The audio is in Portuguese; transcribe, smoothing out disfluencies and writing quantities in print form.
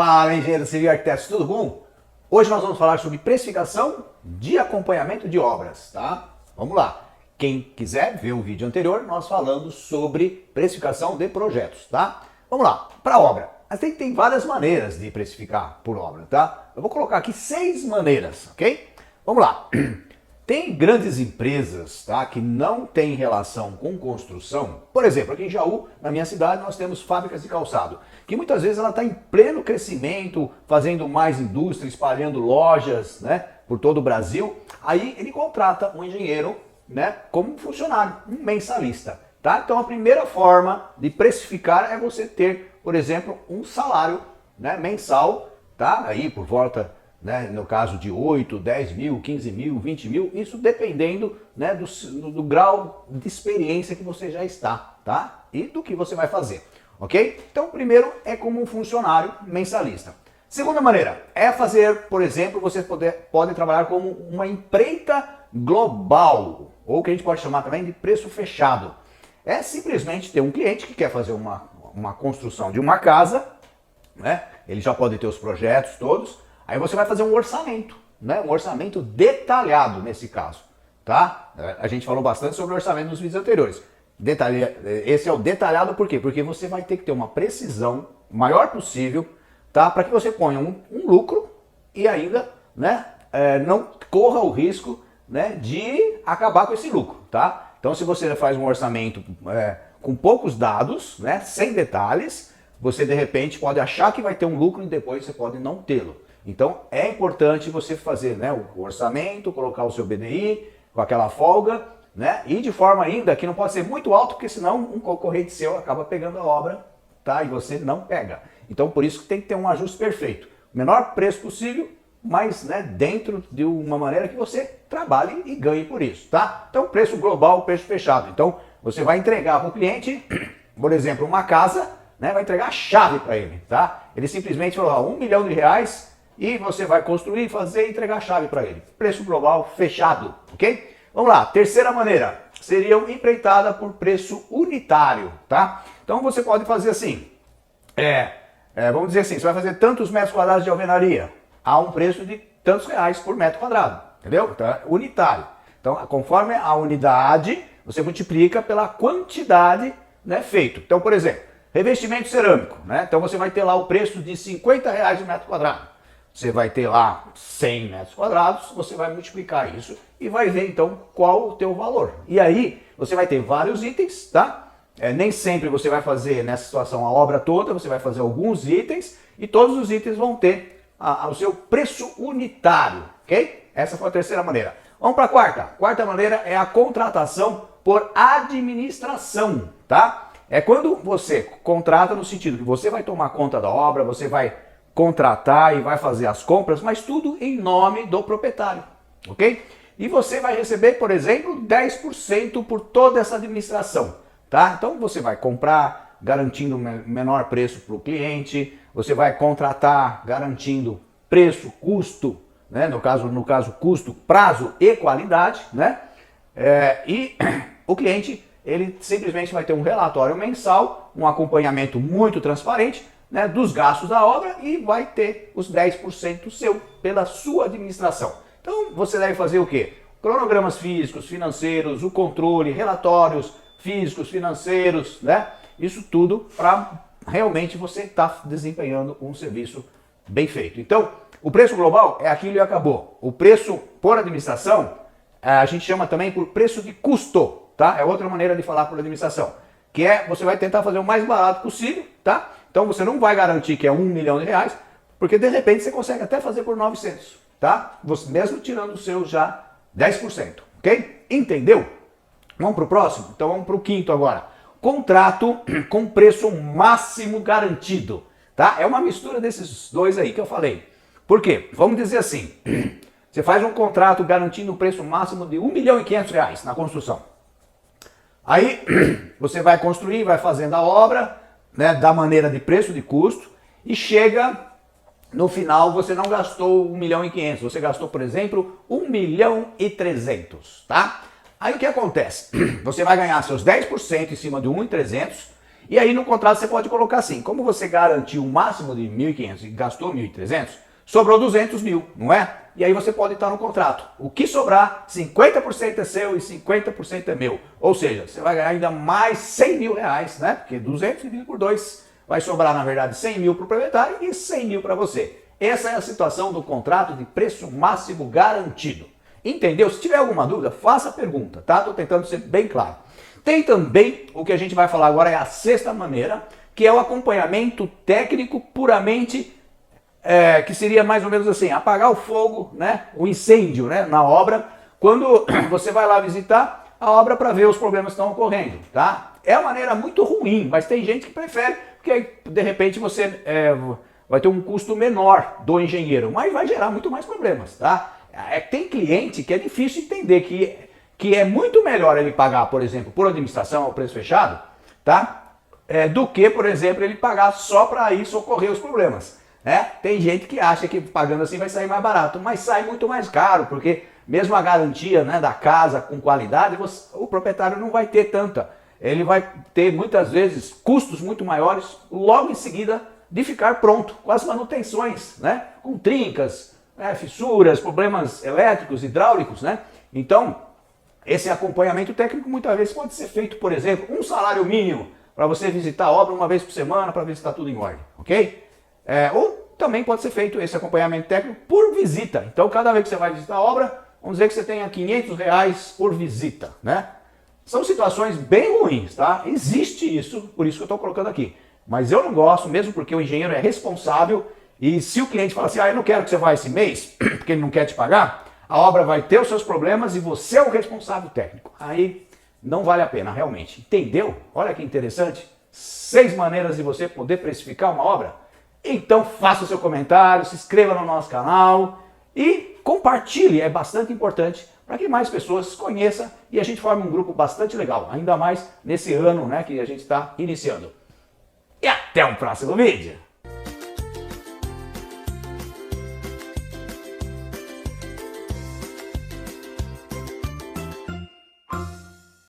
Fala, engenheiro civil e arquitetos, tudo bom? Hoje nós vamos falar sobre precificação de acompanhamento de obras, tá? Vamos lá. Quem quiser ver o vídeo anterior, nós falamos sobre precificação de projetos, tá? Vamos lá, para obra. Mas tem várias maneiras de precificar por obra, tá? Eu vou colocar aqui 6 maneiras, ok? Vamos lá. Tem grandes empresas, tá, que não têm relação com construção. Por exemplo, aqui em Jaú, na minha cidade, nós temos fábricas de calçado, que muitas vezes ela está em pleno crescimento, fazendo mais indústria, espalhando lojas, né, por todo o Brasil. Aí ele contrata um engenheiro, né, como funcionário, um mensalista. Tá? Então a primeira forma de precificar é você ter, por exemplo, um salário, né, mensal, tá? Aí por volta, né, no caso de 8, 10 mil, 15 mil, 20 mil, isso dependendo, né, do grau de experiência que você já está, tá? E do que você vai fazer, ok? Então, primeiro é como um funcionário mensalista. Segunda maneira é fazer, por exemplo, você pode trabalhar como uma empreita global, ou que a gente pode chamar também de preço fechado. É simplesmente ter um cliente que quer fazer uma construção de uma casa, né? Ele já pode ter os projetos todos. Aí você vai fazer um orçamento, né? Um orçamento detalhado nesse caso, tá? A gente falou bastante sobre orçamento nos vídeos anteriores. Esse é o detalhado por quê? Porque você vai ter que ter uma precisão maior possível, tá? Para que você ponha um lucro e ainda, né, não corra o risco, né, de acabar com esse lucro, tá? Então se você faz um orçamento com poucos dados, né, sem detalhes, você de repente pode achar que vai ter um lucro e depois você pode não tê-lo. Então é importante você fazer, né, o orçamento, colocar o seu BDI com aquela folga, né, e de forma ainda que não pode ser muito alto, porque senão um concorrente seu acaba pegando a obra, tá, e você não pega. Então por isso que tem que ter um ajuste perfeito. O menor preço possível, mas, né, dentro de uma maneira que você trabalhe e ganhe por isso, tá? Então preço global, preço fechado. Então você vai entregar para o cliente, por exemplo, uma casa, né, vai entregar a chave para ele, tá? Ele simplesmente falou, ó, R$1 milhão e você vai construir, fazer e entregar a chave para ele. Preço global fechado, ok? Vamos lá, terceira maneira, seria uma empreitada por preço unitário, tá? Então você pode fazer assim, vamos dizer assim, você vai fazer tantos metros quadrados de alvenaria, a um preço de tantos reais por metro quadrado, entendeu? Então é unitário. Então conforme a unidade, você multiplica pela quantidade, né, feito. Então, por exemplo, revestimento cerâmico, né? Então você vai ter lá o preço de R$50 o metro quadrado. Você vai ter lá 100 metros quadrados, você vai multiplicar isso e vai ver então qual o teu valor. E aí você vai ter vários itens, tá? Nem sempre você vai fazer nessa situação a obra toda, você vai fazer alguns itens e todos os itens vão ter o seu preço unitário, ok? Essa foi a terceira maneira. Vamos para a quarta. Quarta maneira é a contratação por administração, tá? É quando você contrata no sentido que você vai tomar conta da obra, você vai contratar e vai fazer as compras, mas tudo em nome do proprietário, ok? E você vai receber, por exemplo, 10% por toda essa administração, tá? Então você vai comprar garantindo menor preço para o cliente, você vai contratar garantindo preço, custo, né? No caso custo, prazo e qualidade, né? E o cliente, ele simplesmente vai ter um relatório mensal, um acompanhamento muito transparente, né, dos gastos da obra e vai ter os 10% seu pela sua administração. Então você deve fazer o quê? Cronogramas físicos, financeiros, o controle, relatórios físicos, financeiros, né? Isso tudo para realmente você estar desempenhando um serviço bem feito. Então, o preço global é aquilo e acabou. O preço por administração, a gente chama também por preço de custo, tá? É outra maneira de falar por administração, que é você vai tentar fazer o mais barato possível, tá? Então você não vai garantir que é R$1 milhão, porque de repente você consegue até fazer por 900, tá? Você mesmo tirando o seu já 10%, ok? Entendeu? Vamos para o próximo? Então vamos para o quinto agora. Contrato com preço máximo garantido, tá? É uma mistura desses dois aí que eu falei. Por quê? Vamos dizer assim, você faz um contrato garantindo o preço máximo de R$1.500.000 na construção. Aí você vai construir, vai fazendo a obra, né, da maneira de preço de custo e chega no final você não gastou R$1.500.000, você gastou, por exemplo, R$1.300.000, tá? Aí o que acontece? Você vai ganhar seus 10% em cima de 1.300 E aí no contrato você pode colocar assim, como você garantiu um máximo de 1.500 e gastou 1.300, sobrou 200 mil, não é? E aí você pode estar no contrato. O que sobrar, 50% é seu e 50% é meu. Ou seja, você vai ganhar ainda mais 100 mil reais, né? Porque 200 dividido por 2 vai sobrar, na verdade, 100 mil para o proprietário e 100 mil para você. Essa é a situação do contrato de preço máximo garantido. Entendeu? Se tiver alguma dúvida, faça a pergunta, tá? Estou tentando ser bem claro. Tem também, o que a gente vai falar agora é a sexta maneira, que é o acompanhamento técnico puramente, que seria mais ou menos assim, apagar o fogo, né? O incêndio, né? Na obra, quando você vai lá visitar a obra para ver os problemas que estão ocorrendo, tá? É uma maneira muito ruim, mas tem gente que prefere, porque aí, de repente você vai ter um custo menor do engenheiro, mas vai gerar muito mais problemas, tá? Tem cliente que é difícil entender que é muito melhor ele pagar, por exemplo, por administração ao preço fechado, tá? Do que, por exemplo, ele pagar só para ir socorrer os problemas. Tem gente que acha que pagando assim vai sair mais barato, mas sai muito mais caro, porque mesmo a garantia, né, da casa com qualidade, o proprietário não vai ter tanta. Ele vai ter muitas vezes custos muito maiores logo em seguida de ficar pronto, com as manutenções, né? Com trincas, fissuras, problemas elétricos, hidráulicos, né? Então, esse acompanhamento técnico muitas vezes pode ser feito, por exemplo, um salário mínimo para você visitar a obra uma vez por semana para ver se está tudo em ordem, ok? Ou também pode ser feito esse acompanhamento técnico por visita. Então, cada vez que você vai visitar a obra, vamos dizer que você tenha 500 reais por visita, né? São situações bem ruins, tá? Existe isso, por isso que eu estou colocando aqui. Mas eu não gosto, mesmo porque o engenheiro é responsável e se o cliente fala assim, eu não quero que você vá esse mês, porque ele não quer te pagar, a obra vai ter os seus problemas e você é o responsável técnico. Aí não vale a pena, realmente. Entendeu? Olha que interessante. 6 maneiras de você poder precificar uma obra. Então faça o seu comentário, se inscreva no nosso canal e compartilhe, é bastante importante para que mais pessoas conheçam e a gente forme um grupo bastante legal, ainda mais nesse ano, né, que a gente está iniciando. E até o próximo vídeo!